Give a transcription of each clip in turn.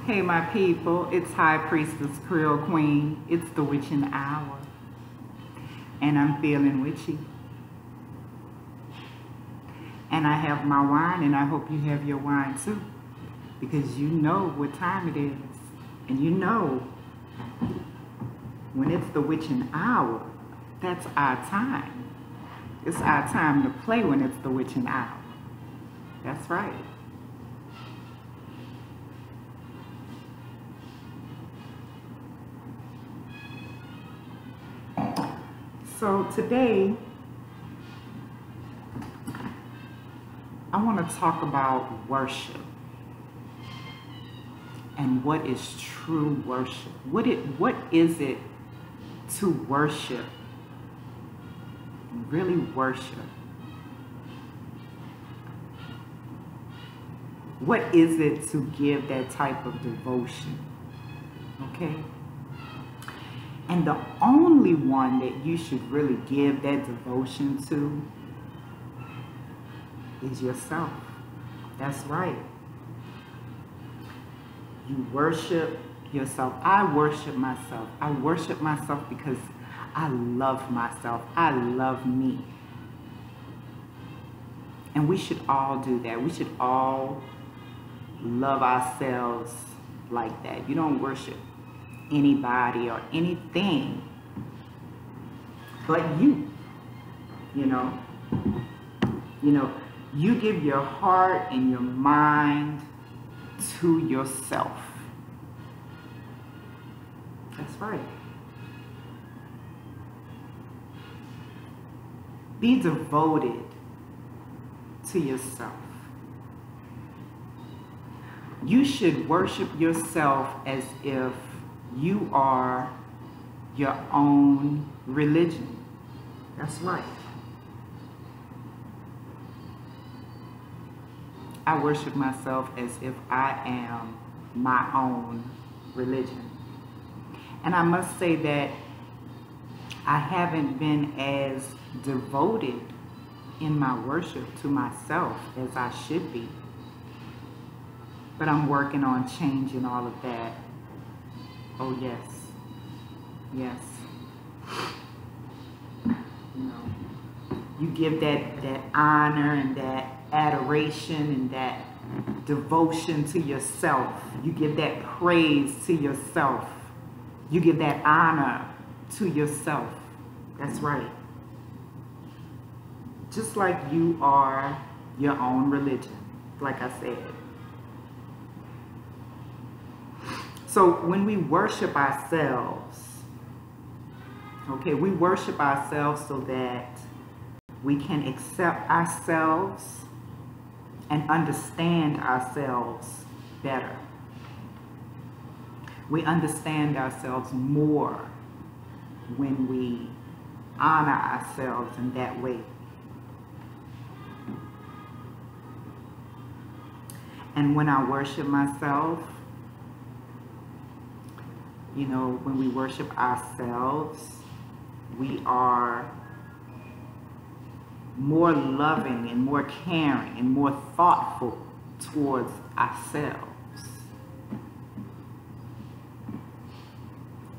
Hey my people, it's High Priestess Creole Queen. It's the witching hour. And I'm feeling witchy. And I have my wine, and I hope you have your wine too. Because you know what time it is. And you know when it's the witching hour, that's our time. It's our time to play when it's the witching hour. That's right. So today, I want to talk about worship and what is true worship. What is it to worship? Really worship. What is it to give that type of devotion? Okay? And the only one that you should really give that devotion to is yourself. That's right. You worship yourself. I worship myself. I worship myself because I love myself. I love me. And we should all do that. We should all love ourselves like that. You don't worship anybody or anything but you. You know, you give your heart and your mind to yourself. That's right. Be devoted to yourself. You should worship yourself as if you are your own religion. That's right. I worship myself as if I am my own religion. And I must say that I haven't been as devoted in my worship to myself as I should be. But I'm working on changing all of that. Oh yes. Yes. You give that honor and that adoration and that devotion to yourself. You give that praise to yourself. You give that honor to yourself. That's right. Just like you are your own religion, like I said. So when we worship ourselves, okay, we worship ourselves so that we can accept ourselves and understand ourselves better. We understand ourselves more when we honor ourselves in that way. And when I worship myself, when we worship ourselves, we are more loving and more caring and more thoughtful towards ourselves.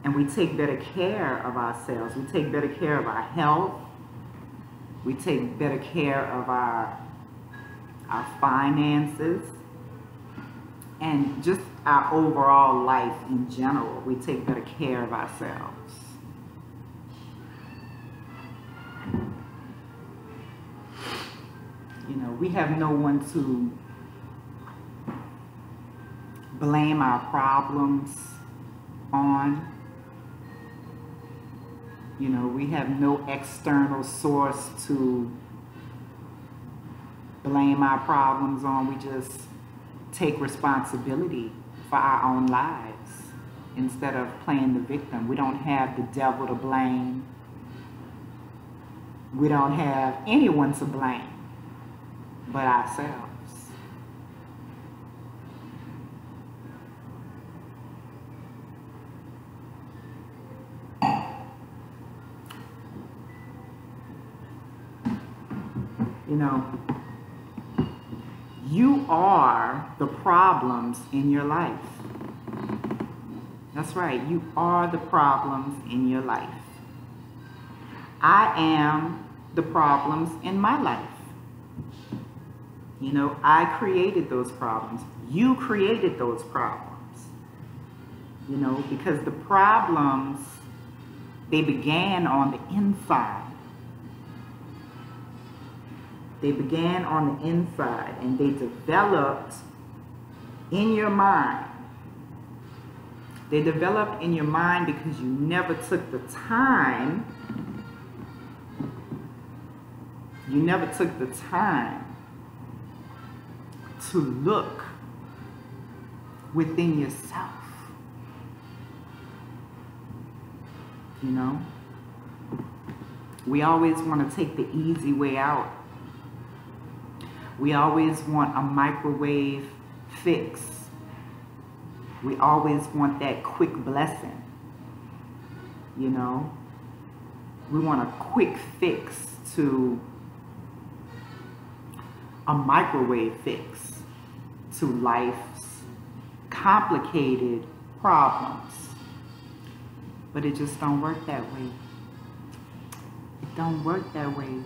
And we take better care of ourselves. We take better care of our health. We take better care of our finances. And just our overall life in general. We take better care of ourselves. We have no one to blame our problems on. We have no external source to blame our problems on. We just take responsibility for our own lives instead of playing the victim. We don't have the devil to blame. We don't have anyone to blame but ourselves. You are the problems in your life. That's right. You are the problems in your life. I am the problems in my life. You know, I created those problems. You created those problems. You know, because the problems, they began on the inside. They began on the inside and they developed in your mind. They developed in your mind because you never took the time. You never took the time to look within yourself. You know? We always want to take the easy way out. We always want a microwave fix. We always want that quick blessing. You know? We want a quick fix to a microwave fix to life's complicated problems. But it just don't work that way. It don't work that way.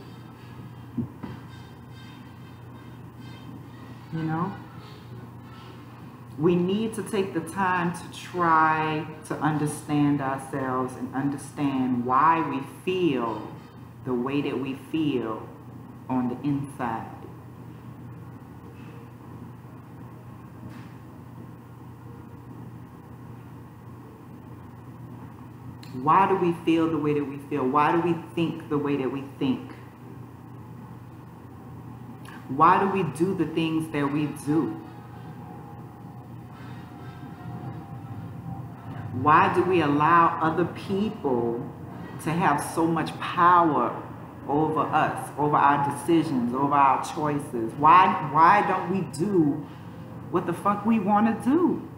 You know? We need to take the time to try to understand ourselves and understand why we feel the way that we feel on the inside. Why do we feel the way that we feel? Why do we think the way that we think? Why do we do the things that we do? Why do we allow other people to have so much power over us, over our decisions, over our choices? Why don't we do what the fuck we want to do?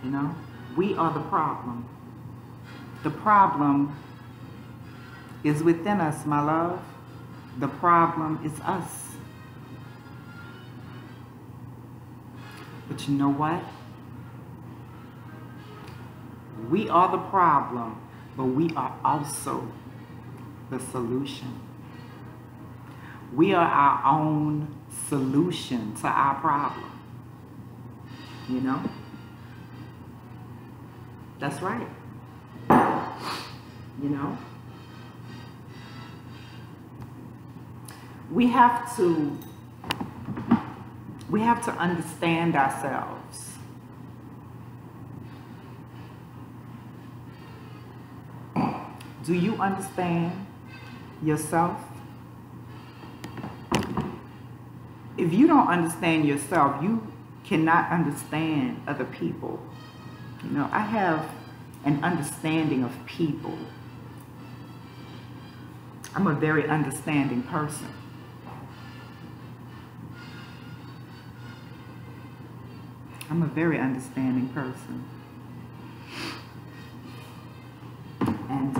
You know, we are the problem. The problem is within us, my love. The problem is us. But you know what? We are the problem, but we are also the solution. We are our own solution to our problem. You know? That's right. You know? We have to understand ourselves. Do you understand yourself? If you don't understand yourself, you cannot understand other people. You know, I have an understanding of people. I'm a very understanding person. I'm a very understanding person. And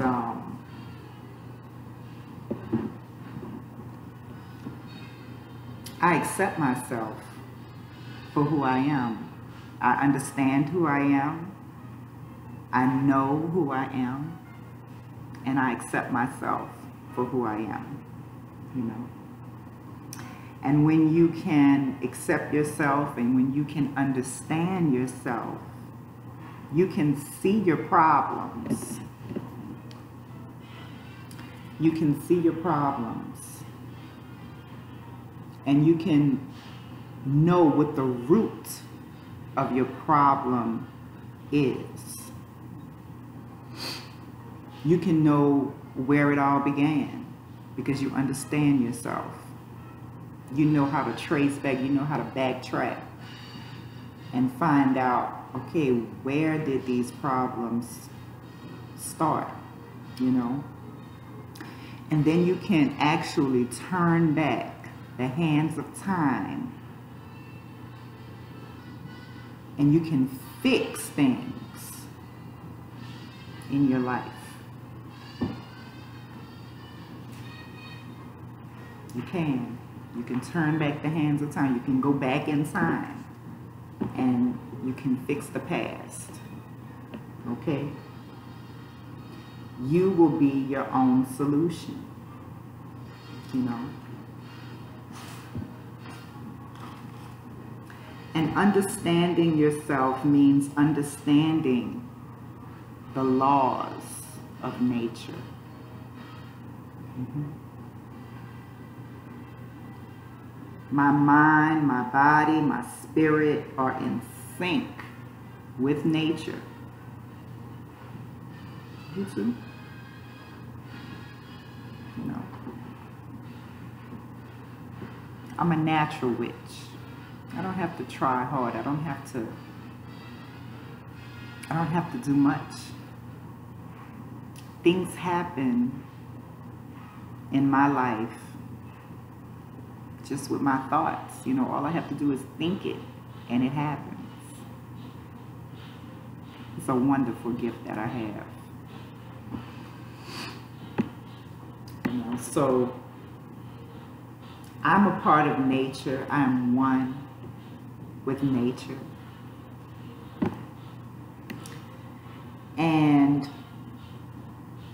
I accept myself for who I am. I understand who I am. I know who I am. And I accept myself for who I am, you know. And when you can accept yourself and when you can understand yourself, you can see your problems. You can see your problems. And you can know what the root of your problem is. You can know where it all began because you understand yourself. You know how to trace back, you know how to backtrack and find out, okay, where did these problems start, you know? And then you can actually turn back the hands of time and you can fix things in your life. You can. You can turn back the hands of time. You can go back in time and you can fix the past. Okay? You will be your own solution. You know? And understanding yourself means understanding the laws of nature. My mind, my body, my spirit are in sync with nature. You too? You know. I'm a natural witch. I don't have to try hard. I don't have to do much. Things happen in my life just with my thoughts. You know, all I have to do is think it and it happens. It's a wonderful gift that I have. You know, so I'm a part of nature. I am one with nature. And,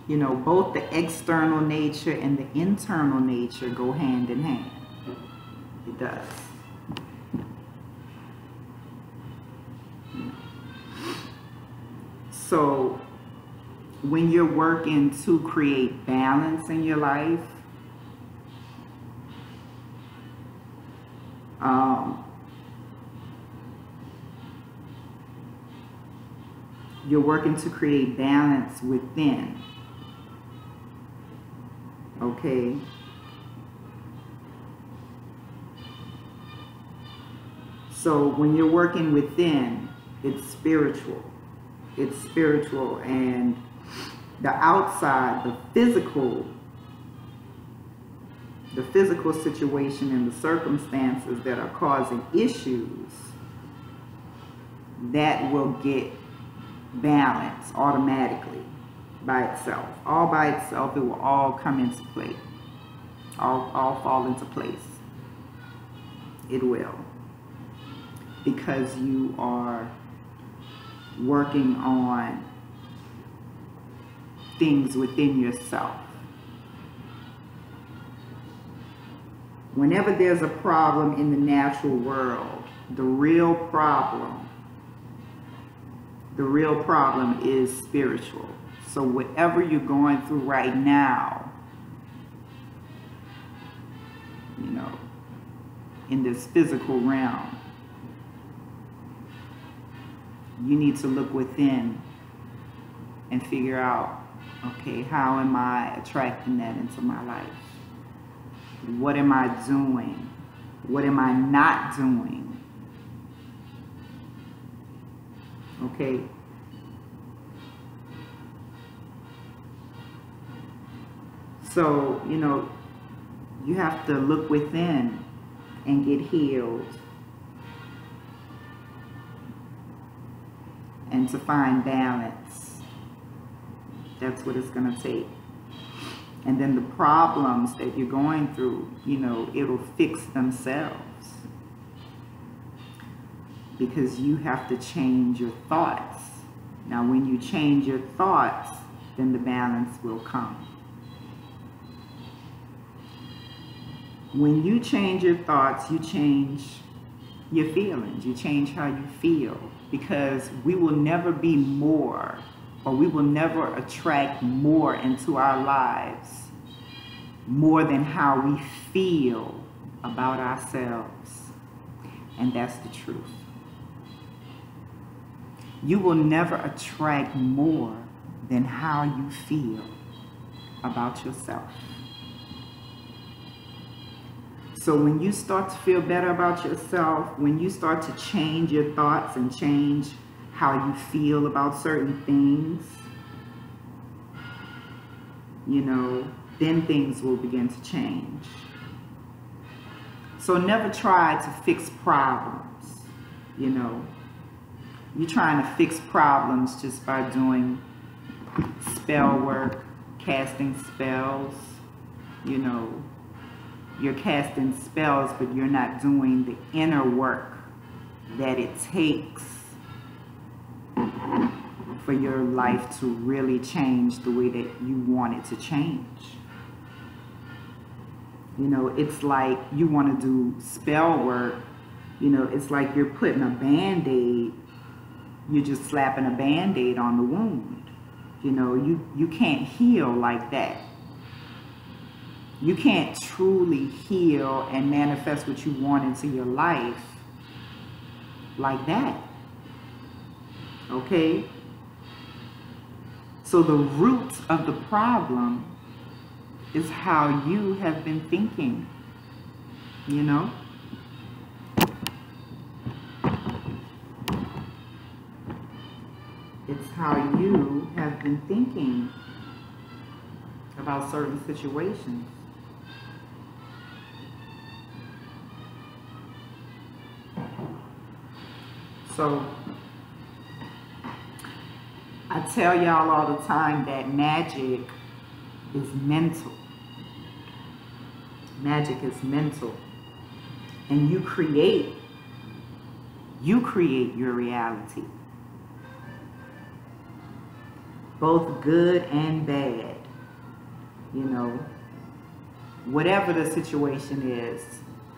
you know, both the external nature and the internal nature go hand in hand. It does. So when you're working to create balance in your life, you're working to create balance within. Okay? So when you're working within, it's spiritual. It's spiritual, and the outside, the physical situation and the circumstances that are causing issues, that will get balanced automatically by itself. All by itself, it will all come into play. All fall into place. It will. Because you are working on things within yourself. Whenever there's a problem in the natural world, the real problem is spiritual. So whatever you're going through right now, you know, in this physical realm, you need to look within and figure out, okay, how am I attracting that into my life? What am I doing? What am I not doing? Okay? So, you know, you have to look within and get healed. And to find balance. That's what it's going to take. And then the problems that you're going through, you know, it'll fix themselves. Because you have to change your thoughts. Now, when you change your thoughts, then the balance will come. When you change your thoughts, you change your feelings. You change how you feel. Because we will never be more, or we will never attract more into our lives more than how we feel about ourselves. And that's the truth. You will never attract more than how you feel about yourself. So when you start to feel better about yourself, when you start to change your thoughts and change how you feel about certain things, you know, then things will begin to change. So never try to fix problems, you know. You're trying to fix problems just by doing spell work, casting spells, you know, you're casting spells, but you're not doing the inner work that it takes for your life to really change the way that you want it to change. You know, it's like you want to do spell work. You know, it's like you're putting a Band-Aid. You're just slapping a Band-Aid on the wound. You know, you can't heal like that. You can't truly heal and manifest what you want into your life like that. Okay? So the root of the problem is how you have been thinking, you know? It's how you have been thinking about certain situations. So, I tell y'all all the time that magic is mental. Magic is mental. And you create your reality. Both good and bad. You know, whatever the situation is,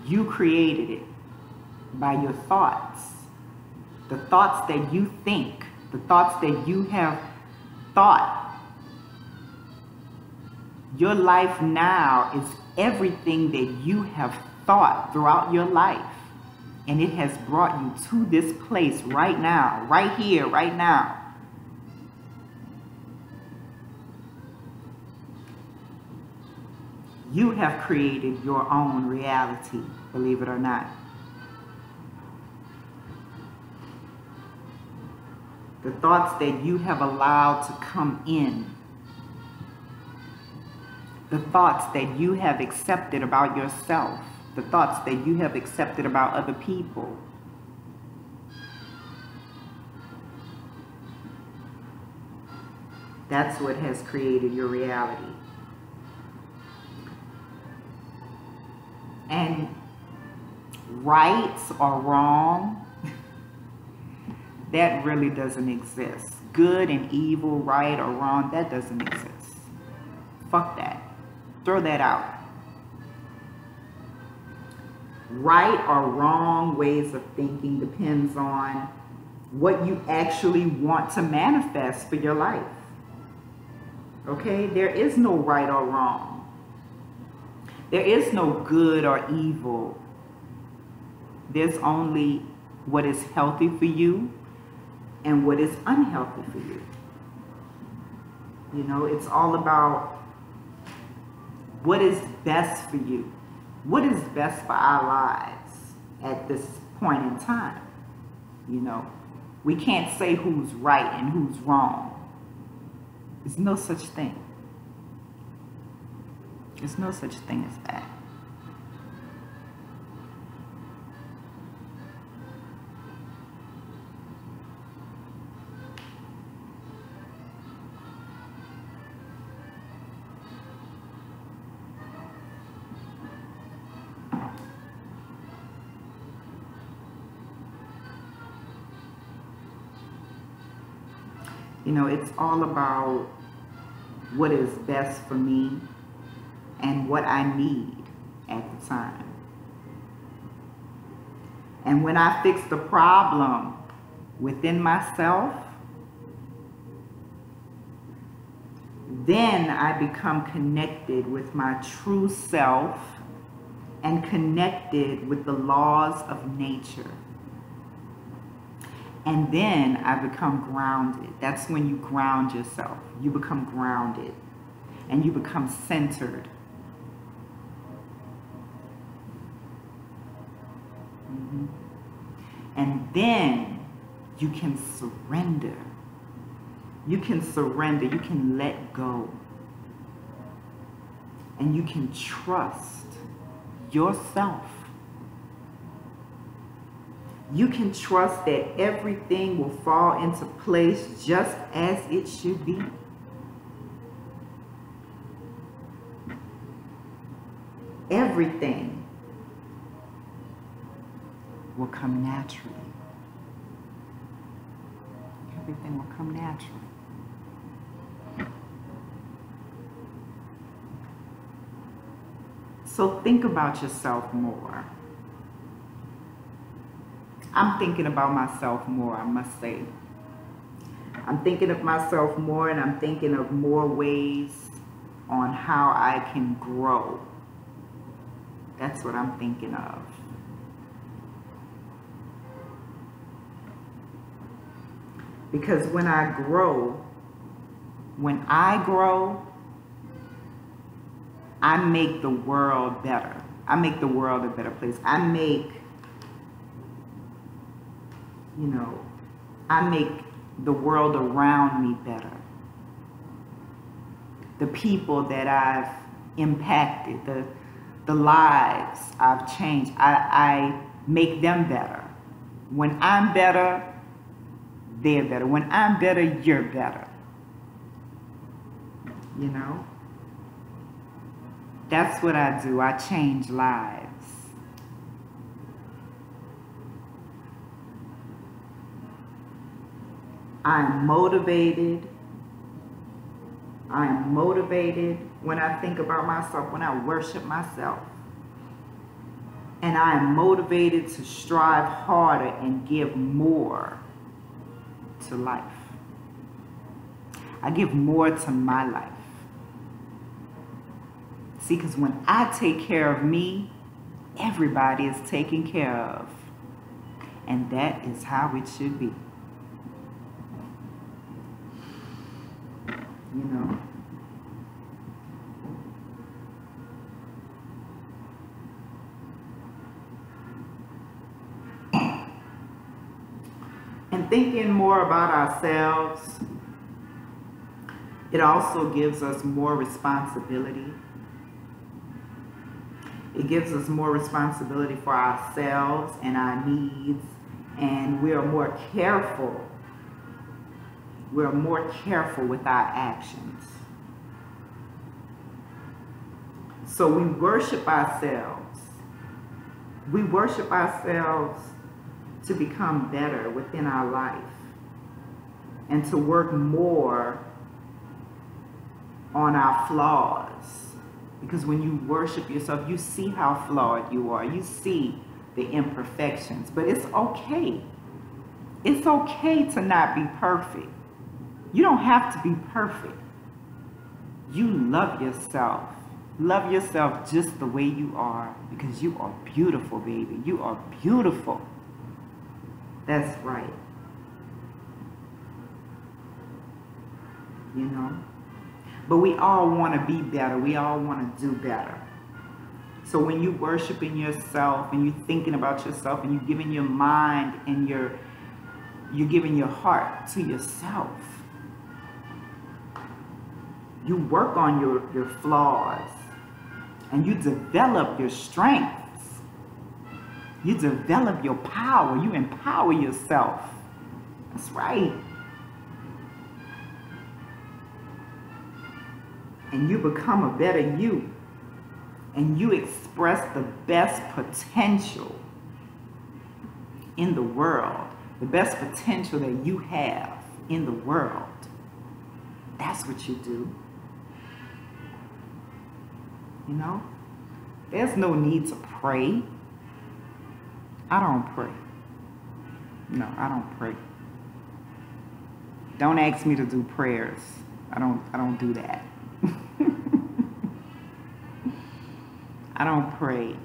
you created it by your thoughts. The thoughts that you think, the thoughts that you have thought. Your life now is everything that you have thought throughout your life. And it has brought you to this place right now, right here, right now. You have created your own reality, believe it or not. The thoughts that you have allowed to come in, the thoughts that you have accepted about yourself, the thoughts that you have accepted about other people. That's what has created your reality. And right or wrong, that really doesn't exist. Good and evil, right or wrong, that doesn't exist. Fuck that. Throw that out. Right or wrong ways of thinking depends on what you actually want to manifest for your life. Okay? There is no right or wrong. There is no good or evil. There's only what is healthy for you and what is unhealthy for you. You know, it's all about what is best for you. What is best for our lives at this point in time? You know, we can't say who's right and who's wrong. There's no such thing. There's no such thing as that. You know, it's all about what is best for me and what I need at the time. And when I fix the problem within myself, then I become connected with my true self and connected with the laws of nature. And then I become grounded. That's when you ground yourself. You become grounded and you become centered. And then you can surrender. You can surrender. You can let go. And you can trust yourself. You can trust that everything will fall into place just as it should be. everything will come naturally. Everything will come naturally. So think about yourself more. I'm thinking about myself more, I must say. I'm thinking of myself more, and I'm thinking of more ways on how I can grow. That's what I'm thinking of. Because when I grow, I make the world better. I make the world a better place. I make the world around me better. The people that I've impacted, the lives I've changed, I make them better. When I'm better, they're better. When I'm better, you're better. You know? That's what I do. I change lives. I'm motivated. I am motivated when I think about myself, when I worship myself. And I am motivated to strive harder and give more to life. I give more to my life. See, because when I take care of me, everybody is taken care of. And that is how it should be. You know? And thinking more about ourselves, it also gives us more responsibility. It gives us more responsibility for ourselves and our needs, and we are more careful. We're more careful with our actions. So we worship ourselves. We worship ourselves to become better within our life and to work more on our flaws. Because when you worship yourself, you see how flawed you are. You see the imperfections. But it's okay. It's okay to not be perfect. You don't have to be perfect. You love yourself. Love yourself just the way you are, because you are beautiful, baby. You are beautiful. That's right. You know? But we all want to be better. We all want to do better. So when you're worshiping yourself and you're thinking about yourself and you're giving your mind and you're giving your heart to yourself, you work on your flaws and you develop your strengths. You develop your power. You empower yourself. That's right. And you become a better you. And you express the best potential in the world. The best potential that you have in the world. That's what you do. You know? There's no need to pray. I don't pray. No, I don't pray. Don't ask me to do prayers. I don't do that. I don't pray.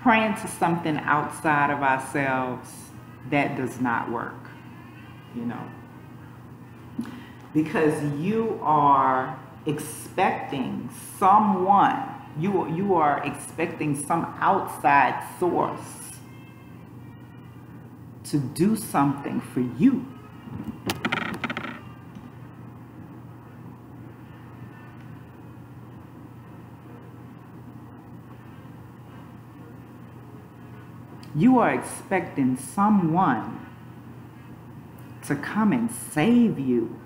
Praying to something outside of ourselves, that does not work, you know. Because you are expecting someone, you are expecting some outside source to do something for you. You are expecting someone to come and save you.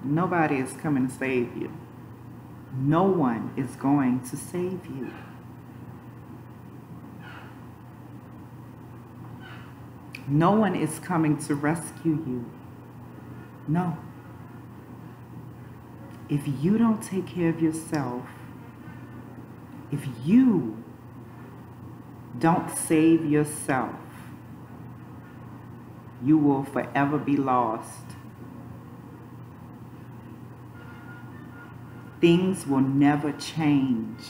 Nobody is coming to save you. No one is going to save you. No one is coming to rescue you. No. If you don't take care of yourself, if you don't save yourself, you will forever be lost. Things will never change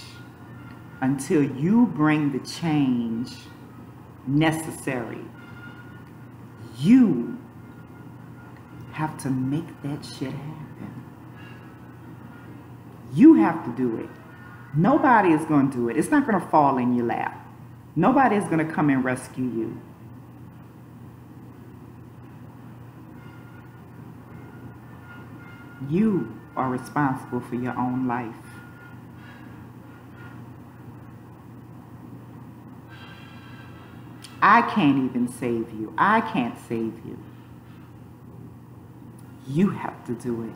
until you bring the change necessary. You have to make that shit happen. You have to do it. Nobody is going to do it. It's not going to fall in your lap. Nobody is going to come and rescue you. You are responsible for your own life. I can't even save you. I can't save you. You have to do it.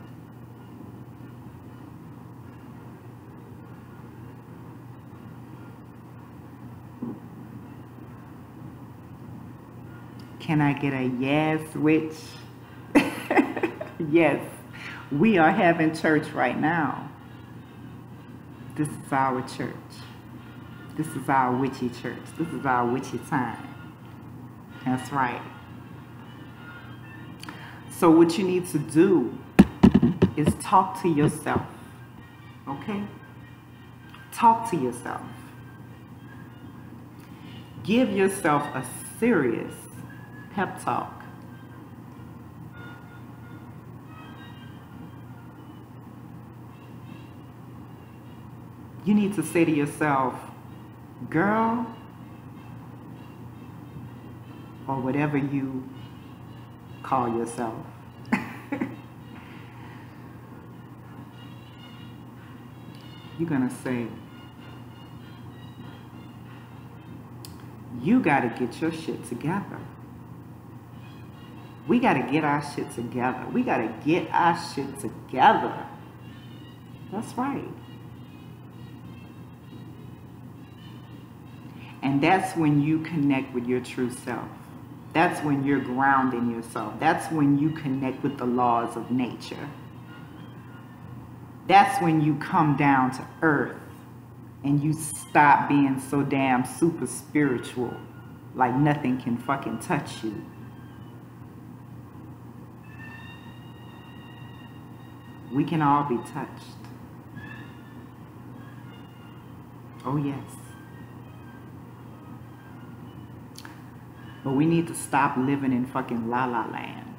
Can I get a yes, witch? Yes. We are having church right now. This is our church. This is our witchy church. This is our witchy time. That's right. So what you need to do is talk to yourself. Okay? Talk to yourself. Give yourself a serious pep talk. You need to say to yourself, girl, or whatever you call yourself. You're gonna say, you gotta get your shit together. We gotta get our shit together. We gotta get our shit together. That's right. And that's when you connect with your true self. That's when you're grounding yourself. That's when you connect with the laws of nature. That's when you come down to earth and you stop being so damn super spiritual, like nothing can fucking touch you. We can all be touched. Oh yes. But we need to stop living in fucking la la land.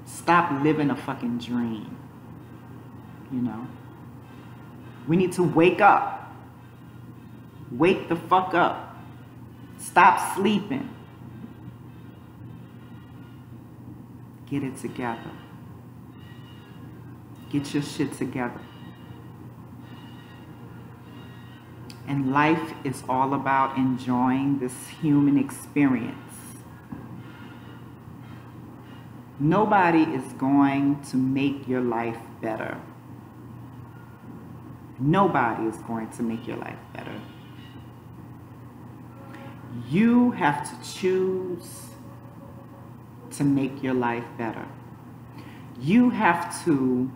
Stop living a fucking dream. You know? We need to wake up. Wake the fuck up. Stop sleeping. Get it together. Get your shit together. And life is all about enjoying this human experience. Nobody is going to make your life better. Nobody is going to make your life better. You have to choose to make your life better. You have to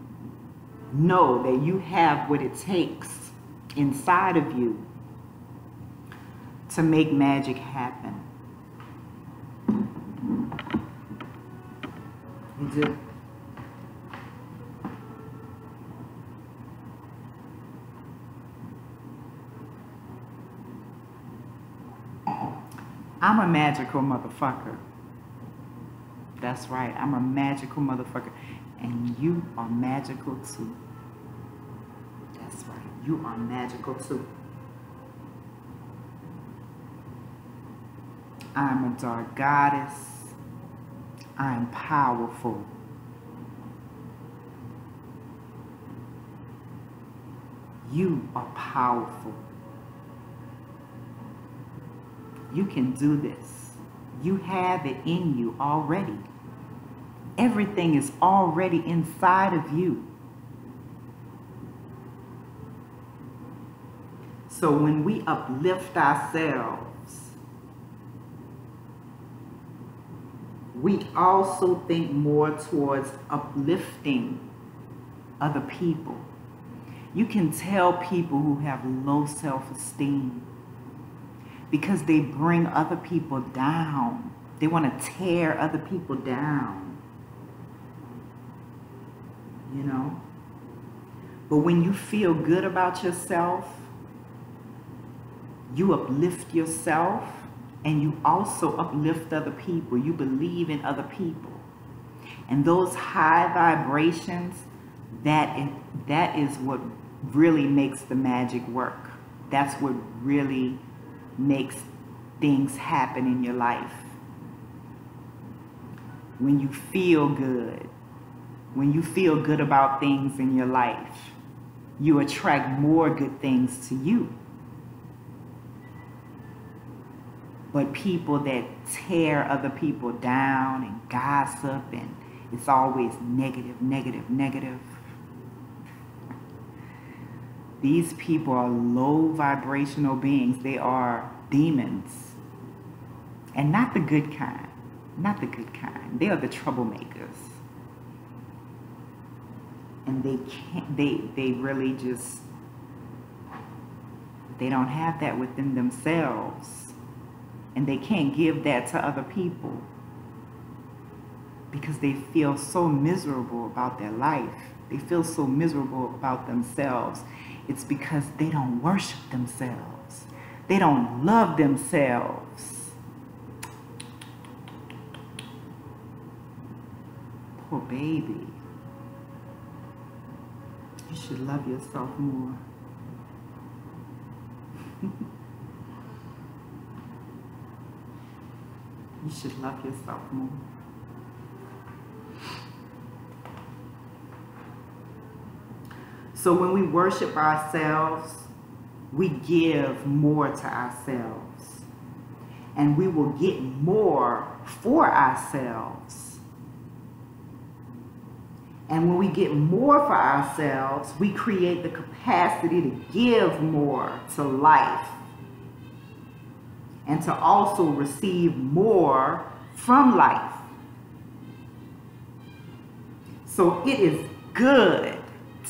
know that you have what it takes inside of you to make magic happen. You do. I'm a magical motherfucker. That's right, I'm a magical motherfucker. And you are magical too. That's right, you are magical too. I'm a dark goddess. I'm powerful. You are powerful. You can do this. You have it in you already. Everything is already inside of you. So when we uplift ourselves, we also think more towards uplifting other people. You can tell people who have low self-esteem because they bring other people down. They want to tear other people down, you know? But when you feel good about yourself, you uplift yourself and you also uplift other people. You believe in other people. And those high vibrations, that is what really makes the magic work. That's what really makes things happen in your life. When you feel good, when you feel good about things in your life, you attract more good things to you. But people that tear other people down and gossip, and it's always negative, negative, negative. These people are low vibrational beings. They are demons. And not the good kind. Not the good kind. They are the troublemakers. And they really just, they don't have that within themselves. And they can't give that to other people because they feel so miserable about their life. They feel so miserable about themselves. It's because they don't worship themselves. They don't love themselves. Poor baby. You should love yourself more. You should love yourself more. So when we worship ourselves, we give more to ourselves. And we will get more for ourselves. And when we get more for ourselves, we create the capacity to give more to life. And to also receive more from life. So it is good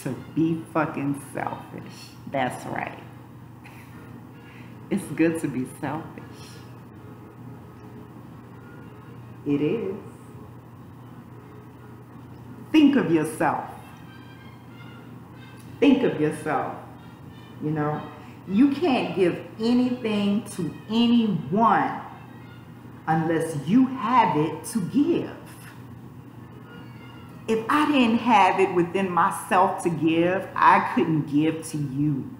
to be fucking selfish. That's right. It's good to be selfish. It is. Think of yourself. Think of yourself, you know. You can't give anything to anyone unless you have it to give. If I didn't have it within myself to give, I couldn't give to you.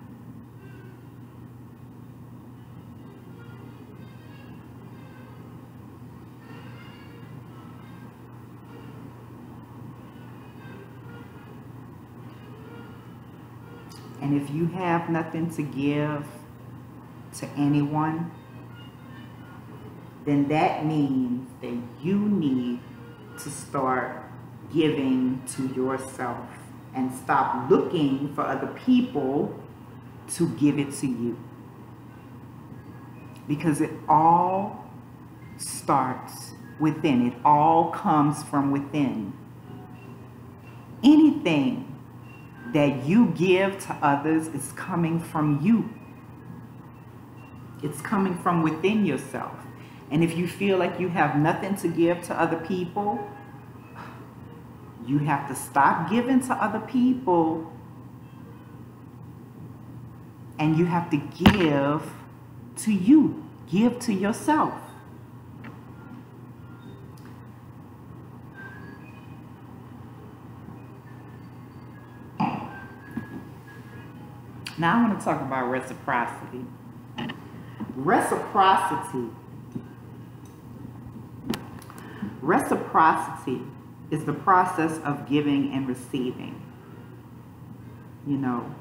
And if you have nothing to give to anyone, then that means that you need to start giving to yourself and stop looking for other people to give it to you. Because it all starts within. It all comes from within. Anything that you give to others is coming from you. It's coming from within yourself. And if you feel like you have nothing to give to other people, you have to stop giving to other people and you have to give to you. Give to yourself. Now I want to talk about reciprocity. Reciprocity is the process of giving and receiving. You know,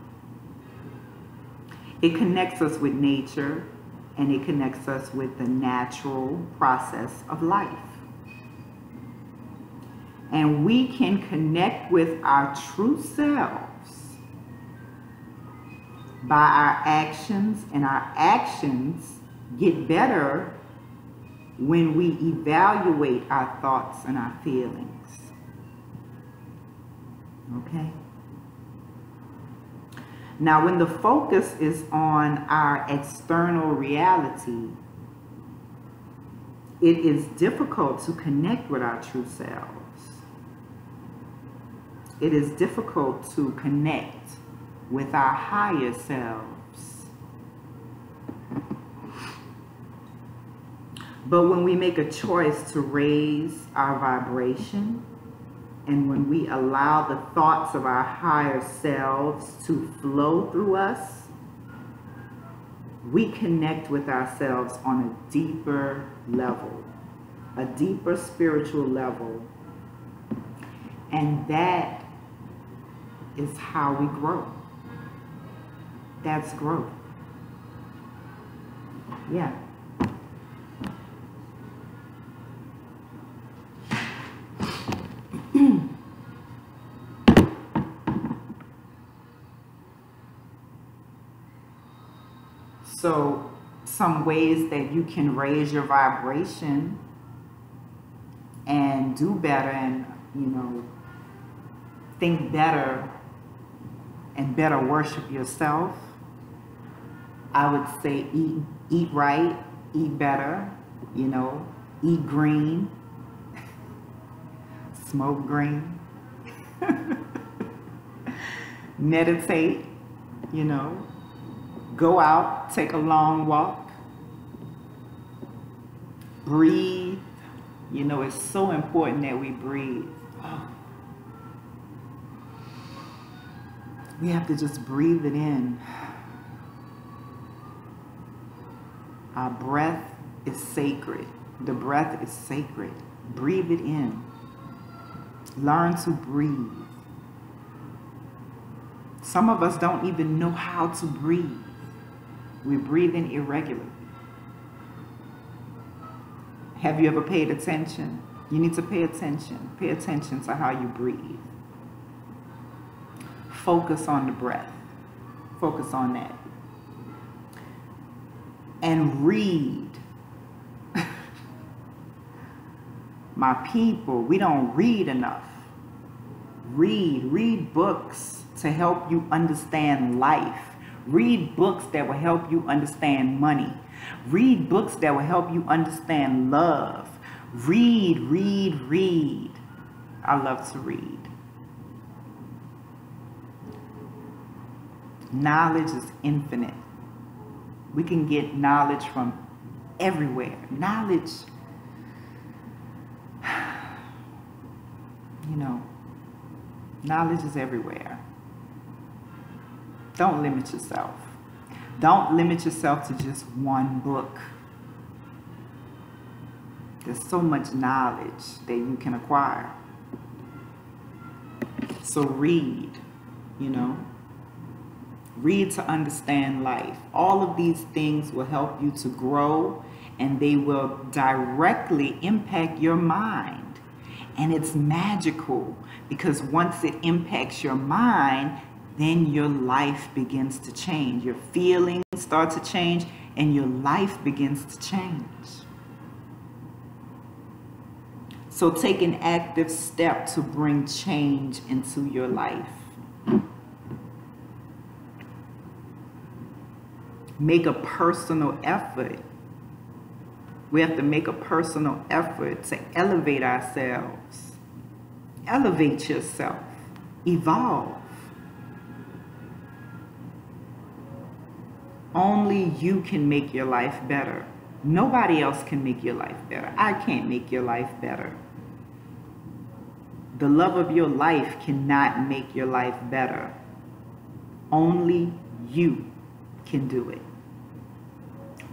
it connects us with nature and it connects us with the natural process of life. And we can connect with our true selves by our actions, and our actions get better when we evaluate our thoughts and our feelings. Okay? Now, when the focus is on our external reality, it is difficult to connect with our true selves. It is difficult to connect with our higher selves. But when we make a choice to raise our vibration, and when we allow the thoughts of our higher selves to flow through us, we connect with ourselves on a deeper level, a deeper spiritual level. And that is how we grow. That's growth. Yeah. So, some ways that you can raise your vibration and do better and, think better and better worship yourself. I would say eat right, eat better, eat green, smoke green, meditate, go out, take a long walk, breathe. It's so important that we breathe. Oh. We have to just breathe it in. Our breath is sacred. The breath is sacred. Breathe it in. Learn to breathe. Some of us don't even know how to breathe. We're breathing irregularly. Have you ever paid attention? You need to pay attention. Pay attention to how you breathe. Focus on the breath. Focus on that. And read. My people, we don't read enough. Read books to help you understand life. Read books that will help you understand money. Read books that will help you understand love. Read. I love to read. Knowledge is infinite. We can get knowledge from everywhere. Knowledge, knowledge is everywhere. Don't limit yourself. Don't limit yourself to just one book. There's so much knowledge that you can acquire. So read, Read to understand life. All of these things will help you to grow, and they will directly impact your mind. And it's magical, because once it impacts your mind, then your life begins to change. Your feelings start to change, and your life begins to change. So take an active step to bring change into your life. Make a personal effort. We have to make a personal effort to elevate ourselves. Elevate yourself. Evolve. Only you can make your life better. Nobody else can make your life better. I can't make your life better. The love of your life cannot make your life better. Only you can do it.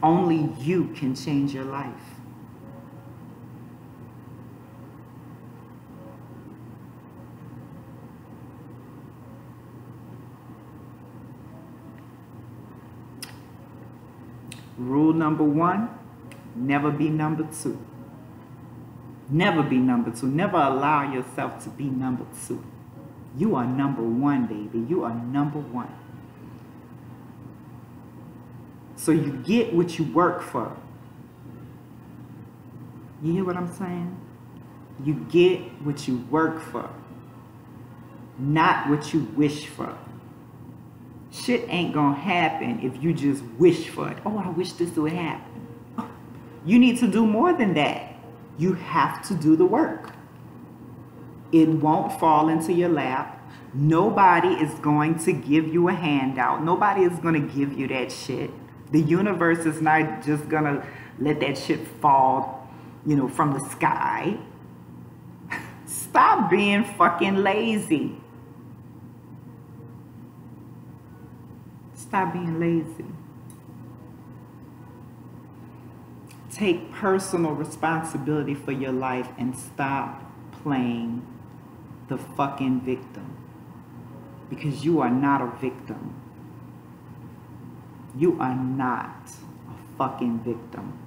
Only you can change your life. Rule number 1, never be number 2. Never be number two. Never allow yourself to be number two. You are number one, baby. You are number one. So you get what you work for. You hear what I'm saying? You get what you work for, not what you wish for. Shit ain't gonna happen if you just wish for it. Oh, I wish this would happen. You need to do more than that. You have to do the work. It won't fall into your lap. Nobody is going to give you a handout. Nobody is going to give you that shit. The universe is not just going to let that shit fall, you know, from the sky. Stop being fucking lazy. Stop being lazy. Take personal responsibility for your life and stop playing the fucking victim. Because you are not a victim. You are not a fucking victim.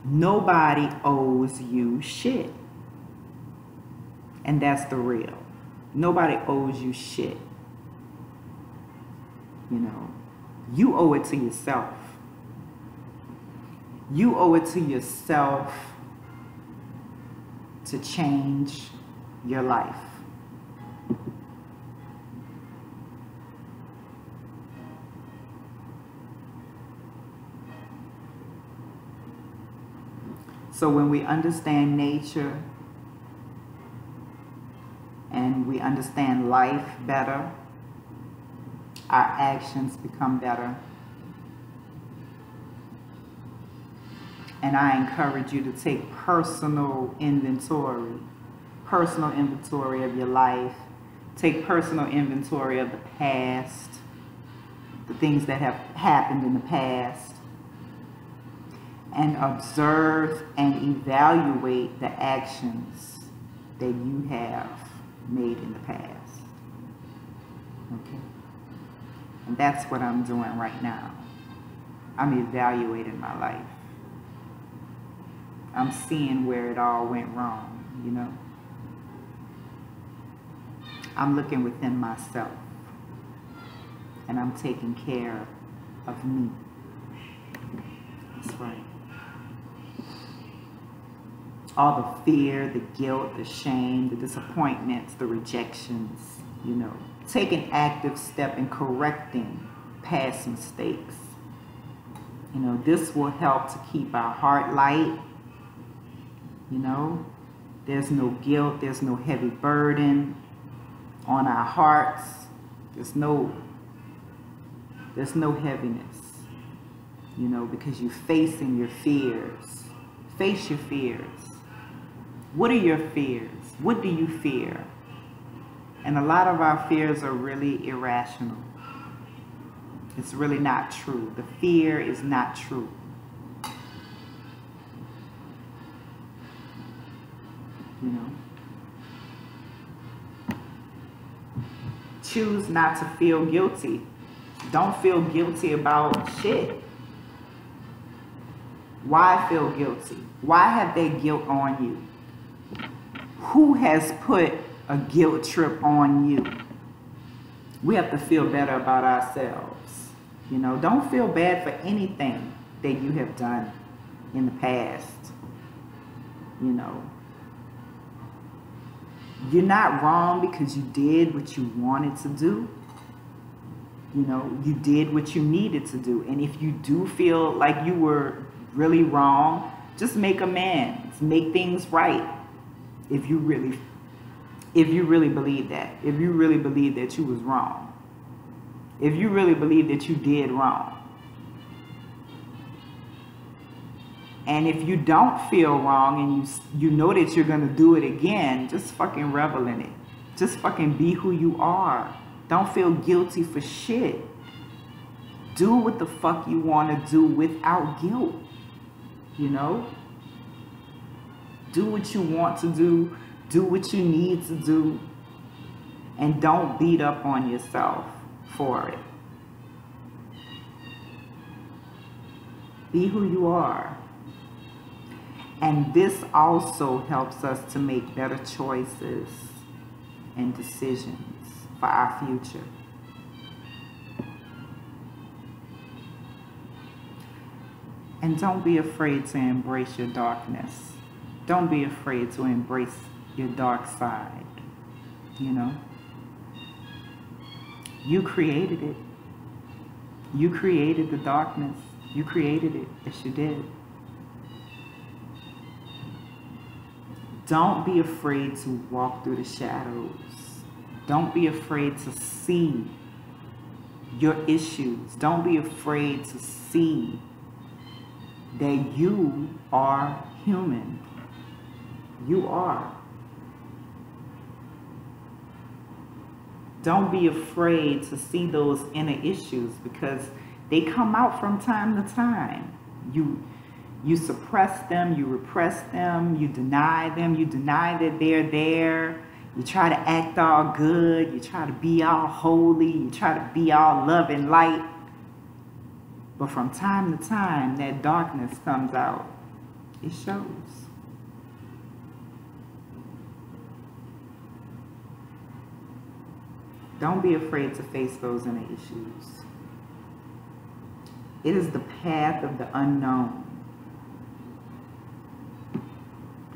Nobody owes you shit. And that's the real. Nobody owes you shit. You know, you owe it to yourself. You owe it to yourself to change your life. So when we understand nature and we understand life better, our actions become better. And I encourage you to take personal inventory of your life. Take personal inventory of the past, the things that have happened in the past, and observe and evaluate the actions that you have made in the past. Okay? And that's what I'm doing right now. I'm evaluating my life. I'm seeing where it all went wrong, you know. I'm looking within myself. And I'm taking care of me. That's right. All the fear, the guilt, the shame, the disappointments, the rejections, you know. Take an active step in correcting past mistakes. You know, this will help to keep our heart light. You know, there's no guilt, there's no heavy burden on our hearts. There's no heaviness, you know, because you're facing your fears. Face your fears. What are your fears? What do you fear? And a lot of our fears are really irrational. It's really not true. The fear is not true. You know, choose not to feel guilty. Don't feel guilty about shit. Why feel guilty? Why have they guilt on you? Who has put a guilt trip on you? We have to feel better about ourselves. You know, don't feel bad for anything that you have done in the past. You know, you're not wrong because you did what you wanted to do. You know, you did what you needed to do. And if you do feel like you were really wrong, just make amends. Make things right. If you really believe that. If you really believe that you was wrong. If you really believe that you did wrong. And if you don't feel wrong and you know that you're going to do it again, just fucking revel in it. Just fucking be who you are. Don't feel guilty for shit. Do what the fuck you want to do without guilt. You know? Do what you want to do. Do what you need to do. And don't beat up on yourself for it. Be who you are. And this also helps us to make better choices and decisions for our future. And don't be afraid to embrace your darkness. Don't be afraid to embrace your dark side. You know? You created it. You created the darkness. You created it. Yes, you did. Don't be afraid to walk through the shadows. Don't be afraid to see your issues. Don't be afraid to see that you are human. You are. Don't be afraid to see those inner issues, because they come out from time to time. You suppress them, you repress them, you deny them, you deny that they're there. You try to act all good, you try to be all holy, you try to be all love and light. But from time to time, that darkness comes out. It shows. Don't be afraid to face those inner issues. It is the path of the unknown.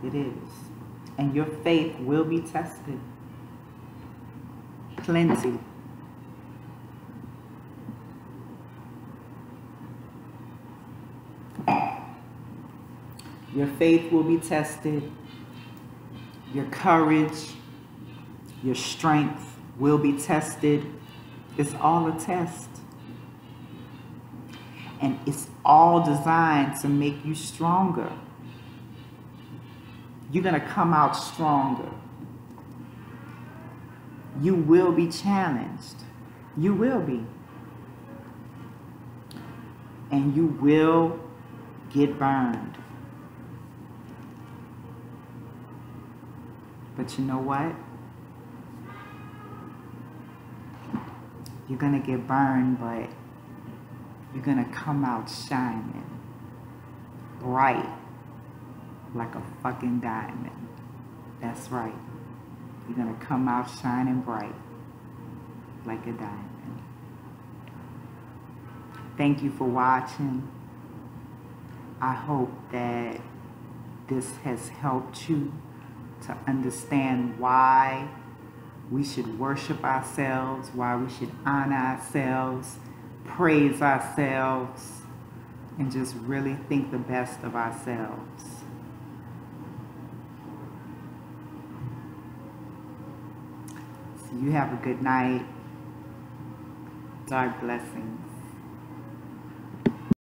It is. And your faith will be tested. Plenty. Your faith will be tested. Your courage, your strength will be tested. It's all a test. And it's all designed to make you stronger. You're going to come out stronger. You will be challenged. You will be. And you will get burned. But you know what? You're going to get burned, but you're going to come out shining. Bright. Like a fucking diamond. That's right. You're going to come out shining bright. Like a diamond. Thank you for watching. I hope that this has helped you to understand why we should worship ourselves, why we should honor ourselves, praise ourselves, and just really think the best of ourselves. So you have a good night. Dark blessings.